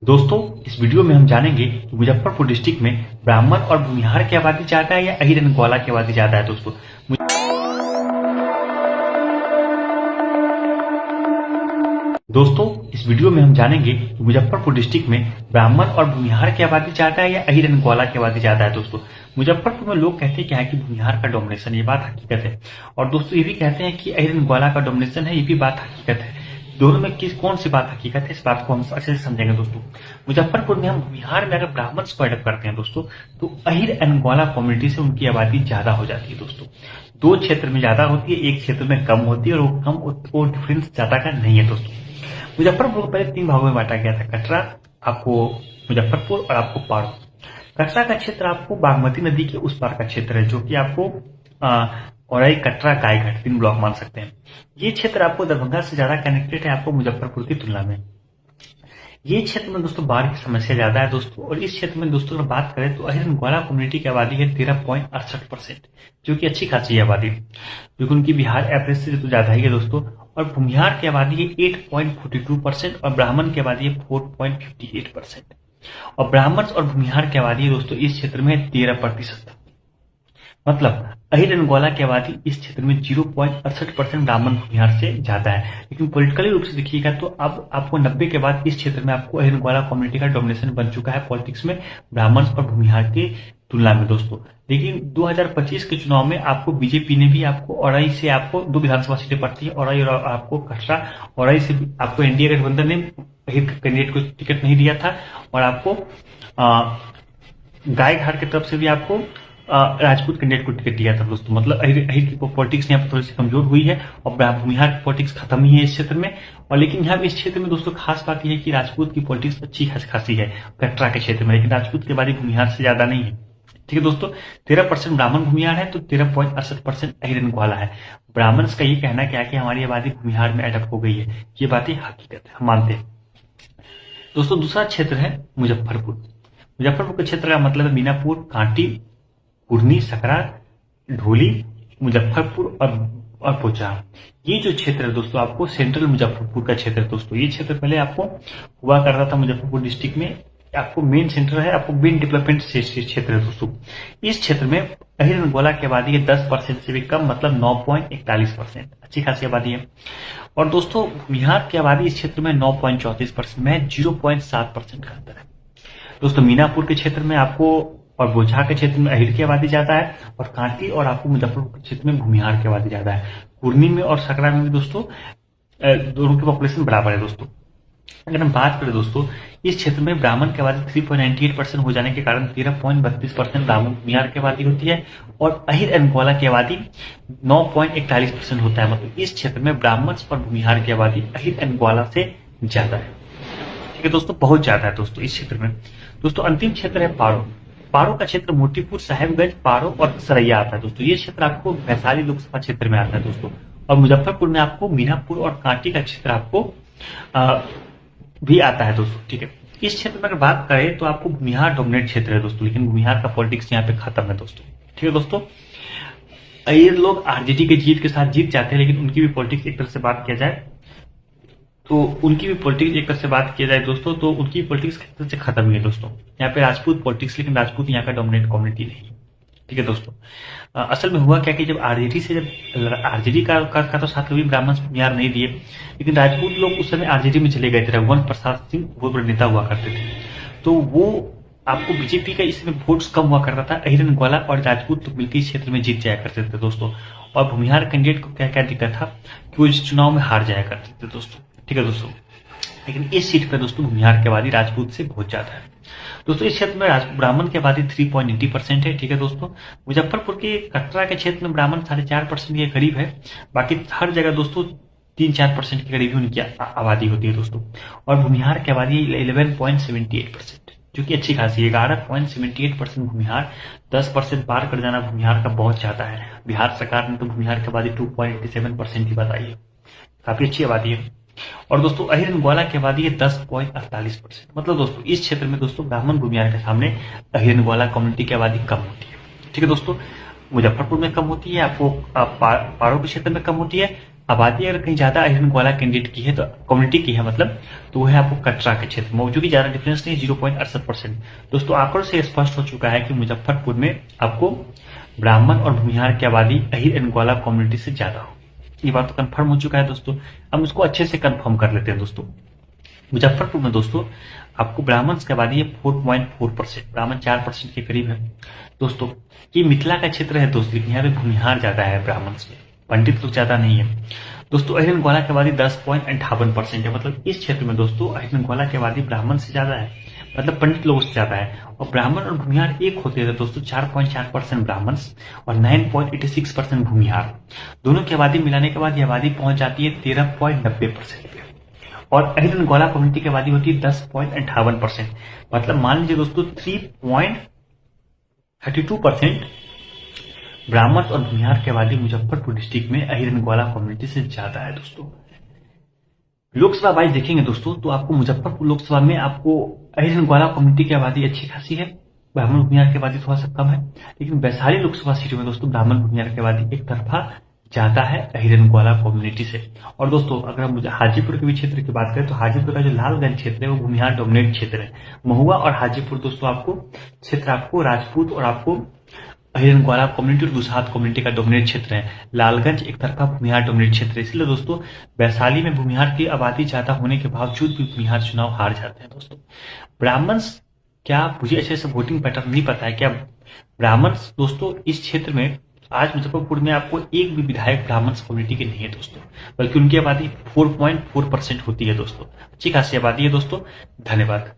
दोस्तों, इस वीडियो में हम जानेंगे कि मुजफ्फरपुर डिस्ट्रिक्ट में ब्राह्मण और भूमिहार की आबादी ज्यादा है या अहीर एंड ग्वाला की आबादी ज्यादा है। दोस्तों, इस वीडियो में हम जानेंगे कि मुजफ्फरपुर डिस्ट्रिक्ट में ब्राह्मण और भूमिहार की आबादी ज्यादा है या अहीर एंड ग्वाला की आबादी ज्यादा है। दोस्तों, मुजफ्फरपुर में लोग कहते हैं क्या है कि भूमिहार का डोमिनेशन, ये बात हकीकत है। और दोस्तों ये भी कहते हैं कि अहीर एंड ग्वाला का डोमिनेशन है, ये भी बात हकीकत है। दोनों में कौन सी बात हकीकत है, इस बात को हम अच्छे से समझेंगे। दोस्तों, मुजफ्फरपुर में हम भूमिहार में अगर ब्राह्मण को एडप करते हैं दोस्तों, तो अहीर एंड ग्वाला कम्युनिटी से उनकी आबादी ज्यादा हो जाती है। दोस्तों, दो क्षेत्र में ज्यादा होती है, एक क्षेत्र में कम होती है, और वो डिफरेंस ज्यादा का नहीं है। दोस्तों, मुजफ्फरपुर को पहले तीन भागों में बांटा गया था, कटरा, आपको मुजफ्फरपुर और आपको पारो। कटरा का क्षेत्र आपको बागमती नदी के उस पार का क्षेत्र है, जो कि आपको औरई, कटरा, गायघाट तीन ब्लॉक मान सकते हैं। ये क्षेत्र आपको दरभंगा से ज्यादा कनेक्टेड है आपको मुजफ्फरपुर की तुलना में। ये क्षेत्र में दोस्तों बाढ़ की समस्या ज्यादा है दोस्तों। और इस क्षेत्र में दोस्तों अगर बात करें तो अहीर ग्वाला कम्युनिटी की आबादी है 13.68%, जो कि अच्छी खासी आबादी, क्योंकि उनकी बिहार एवरेज से तो ज्यादा ही है दोस्तों। और भूमिहार की आबादी है 8.42% और ब्राह्मण की आबादी है 4.58%। और ब्राह्मण और भूमिहार की आबादी है दोस्तों इस क्षेत्र में 13%। मतलब अहीर एंड ग्वाला की आबादी इस क्षेत्र में 0.68% ब्राह्मण भूमिहार से ज्यादा है। लेकिन पॉलिटिकली रूप से देखिएगा तो अब आपको 90 के बाद इस क्षेत्र में आपको अहीर एंड ग्वाला कम्युनिटी का डोमिनेशन बन चुका है पॉलिटिक्स में, ब्राह्मण और भूमिहार की तुलना में दोस्तों। लेकिन 2025 के चुनाव में आपको बीजेपी ने भी आपको औरई से आपको दो विधानसभा सीटें पड़ती है, औरई और आपको कटरा। औरई से आपको एनडीए गठबंधन ने अहीर कैंडिडेट को टिकट नहीं दिया था, और आपको गायघाट की तरफ से भी आपको राजपूत कैंडिडेट को टिकट दिया था दोस्तों। मतलब अहीर की पॉलिटिक्स यहाँ पर थोड़ी सी कमजोर हुई है और भूमिहार की पॉलिटिक्स खत्म ही है इस क्षेत्र में। और लेकिन यहाँ इस क्षेत्र में दोस्तों खास बात यह है कि राजपूत की पॉलिटिक्स अच्छी खासी है कटरा के क्षेत्र में, लेकिन राजपूत की आबादी भूमिहार से ज्यादा नहीं है। ठीक है दोस्तों, 13% ब्राह्मण भूमिहार है तो 13.68% अहीर एंड ग्वाला है। ब्राह्मण का ये कहना क्या है कि हमारी आबादी भूमिहार में एडप्ट हो गई है, ये बातें हकीकत है, हम मानते हैं। दोस्तों, दूसरा क्षेत्र है मुजफ्फरपुर। मुजफ्फरपुर के क्षेत्र का मतलब है मीनापुर, कांटी, कुर्नी, सकरा, ढोली, मुजफ्फरपुर और पोचा। ये जो क्षेत्र है दोस्तों आपको सेंट्रल मुजफ्फरपुर का क्षेत्र है दोस्तों। ये क्षेत्र पहले आपको हुआ करता था मुजफ्फरपुर डिस्ट्रिक्ट में, आपको मेन सेंटर है, आपको मेन डेवलपमेंट क्षेत्र है दोस्तों। इस क्षेत्र में अहीर एंड ग्वाला की आबादी है 10% से भी कम, मतलब 9.41%, अच्छी खासी आबादी है। और दोस्तों बिहार की आबादी इस क्षेत्र में 9.34% में, 0.7% का अंतर है। दोस्तों, मीनापुर के क्षेत्र में आपको और बोझा के क्षेत्र में अहीर की आबादी ज्यादा है, और कांटी और आपको मुजफ्फरपुर के क्षेत्र में भूमिहार की आबादी ज्यादा है। कुर्नी में और सकरा में भी दोस्तों दोनों की पॉपुलेशन बराबर है दोस्तों। अगर हम बात करें दोस्तों, इस क्षेत्र में ब्राह्मण की आबादी 3.98% हो जाने के कारण 13.32% ब्राह्मण भूमिहार की आबादी होती है, और अहीर एंड ग्वाला की आबादी 9.41% होता है। मतलब इस क्षेत्र में ब्राह्मण और भूमिहार की आबादी अहीर एंड ग्वाला से ज्यादा है। ठीक है दोस्तों, बहुत ज्यादा है दोस्तों इस क्षेत्र में। दोस्तों, अंतिम क्षेत्र है पारो। पारो का क्षेत्र मोतीपुर, साहेबगंज, पारो और सरैया आता है दोस्तों। ये क्षेत्र आपको वैशाली लोकसभा क्षेत्र में आता है दोस्तों। और मुजफ्फरपुर में आपको मीनापुर और कांटी का क्षेत्र आपको भी आता है दोस्तों। ठीक है, इस क्षेत्र में अगर बात करें तो आपको भूमिहार डोमिनेट क्षेत्र है दोस्तों, लेकिन भूमिहार का पॉलिटिक्स यहाँ पे खत्म है दोस्तों। ठीक है दोस्तों, ये लोग आरजेडी के जीत के साथ जीत जाते हैं, लेकिन उनकी भी पॉलिटिक्स एक तरह से बात किया जाए तो उनकी भी पॉलिटिक्स एक तरह से बात किया जाए दोस्तों, तो उनकी पॉलिटिक्स एक तरह से खत्म हुई है दोस्तों। यहाँ पे राजपूत पॉलिटिक्स, लेकिन राजपूत यहाँ का डोमिनेट कम्युनिटी नहीं है। ठीक है दोस्तों, असल में हुआ क्या कि जब आरजेडी से जब आरजेडी का तो साथ कभी ब्राह्मण भूमिहार नहीं दिए, लेकिन राजपूत लोग उस समय आरजेडी में चले गए थे। रघुवंश प्रसाद सिंह बहुत बड़े नेता हुआ करते थे, तो वो आपको बीजेपी का इसमें वोट्स कम हुआ करता था। अहीर एंड ग्वाला और राजपूत तो मिलकर इस क्षेत्र में जीत जाया करते थे दोस्तों। और भूमिहार कैंडिडेट को क्या क्या दिक्कत था कि वो इस चुनाव में हार जाया करते थे दोस्तों। ठीक है दोस्तों, लेकिन इस सीट पर दोस्तों भूमिहार की आबादी राजपूत से बहुत ज्यादा है दोस्तों। इस क्षेत्र में ब्राह्मण की आबादी 3.80% है। ठीक है दोस्तों, मुजफ्फरपुर के कटरा के क्षेत्र में ब्राह्मण 4.5% के करीब है। बाकी हर जगह दोस्तों 3-4% के करीब ही उनकी आबादी होती है दोस्तों। और भूमिहार की आबादी 11.78%, जो कि अच्छी खासी है। 11.78% भूमिहार, 10% पार कर जाना भूमिहार का बहुत ज्यादा है। बिहार सरकार ने तो भूमिहार की आबादी 2.87% ही बताई है, काफी अच्छी आबादी है। और दोस्तों अहीर एंड ग्वाला की आबादी है 10.48%। मतलब दोस्तों इस क्षेत्र में दोस्तों ब्राह्मण भूमिहार के सामने अहीर एंड ग्वाला कम्युनिटी की आबादी कम होती है। ठीक है दोस्तों, मुजफ्फरपुर में कम होती है, आपको पारो के क्षेत्र में कम होती है, आबादी अगर कहीं ज्यादा अहिरन ग्वाला कैंडिडेट की है तो कम्युनिटी की है मतलब, तो वो है आपको कटरा के क्षेत्र में, जो कि ज्यादा डिफरेंस नहीं, 0.68%। दोस्तों आंकड़ों से स्पष्ट हो चुका है कि मुजफ्फरपुर में आपको ब्राह्मण और भूमिहार की आबादी अहिर ग्वाला कम्युनिटी से ज्यादा हो। ये बात तो कंफर्म हो चुका है दोस्तों। हम इसको अच्छे से कंफर्म कर लेते हैं दोस्तों। मुजफ्फरपुर में दोस्तों आपको ब्राह्मण की आबादी है 4.4%, ब्राह्मण 4% के करीब है दोस्तों। ये मिथिला का क्षेत्र है दोस्तों, लेकिन यहाँ पे भूमिहार ज्यादा है ब्राह्मण में, पंडित लोग ज्यादा नहीं है दोस्तों। अहिरन ग्वाला की आबादी 10.58% है, मतलब इस क्षेत्र में दोस्तों अहिरन ग्वाला की आबादी ब्राह्मण से ज्यादा है, मतलब पंडित लोगों से ज्यादा है। और ब्राह्मण और भूमिहार एक होते थे दोस्तों, 4.4% ब्राह्मण और 9.86% भूमिहार। दोनों की आबादी मिलाने के बाद ये आबादी पहुंच जाती है 13.90% पे। और अहिरन ग्वाला कम्युनिटी की आबादी होती है 10.58%, मतलब मान लीजिए दोस्तों 3.32% ब्राह्मण और भूमिहार की आबादी मुजफ्फरपुर डिस्ट्रिक्ट में अहिरन ग्वाला कम्युनिटी से ज्यादा है दोस्तों। लोकसभा वाइज देखेंगे दोस्तों तो आपको मुजफ्फरपुर लोकसभा में आपको अहिरन ग्वाला कम्युनिटी की आबादी अच्छी खासी है, ब्राह्मण भूमिहार की आबादी थोड़ा सा कम है। लेकिन वैशाली लोकसभा सीट में दोस्तों ब्राह्मण भूमिहार की आबादी एक तरफा ज्यादा है अहिरन ग्वाला कम्युनिटी से। और दोस्तों अगर हम हाजीपुर के भी क्षेत्र की बात करें तो हाजीपुर का जो लालगंज क्षेत्र है वो भूमिहार डोमिनेट क्षेत्र है। महुआ और हाजीपुर दोस्तों आपको क्षेत्र आपको राजपूत और आपको अहिरन ग्वाला कम्युनिटी और दुसाध कम्युनिटी का डोमिनेट क्षेत्र है। लालगंज एक तरफा भूमिहार डोमिनेट क्षेत्र है। इसलिए दोस्तों वैशाली में भूमिहार की आबादी ज्यादा होने के बावजूद भी भूमिहार चुनाव हार जाते हैं दोस्तों। ब्राह्मण क्या, मुझे अच्छे से वोटिंग पैटर्न नहीं पता है, क्या ब्राह्मण दोस्तों इस क्षेत्र में आज मुजफ्फरपुर में आपको एक भी विधायक ब्राह्मण कम्युनिटी के नहीं है दोस्तों, बल्कि उनकी आबादी 4.4% होती है दोस्तों। अच्छी खासी आबादी है दोस्तों। धन्यवाद।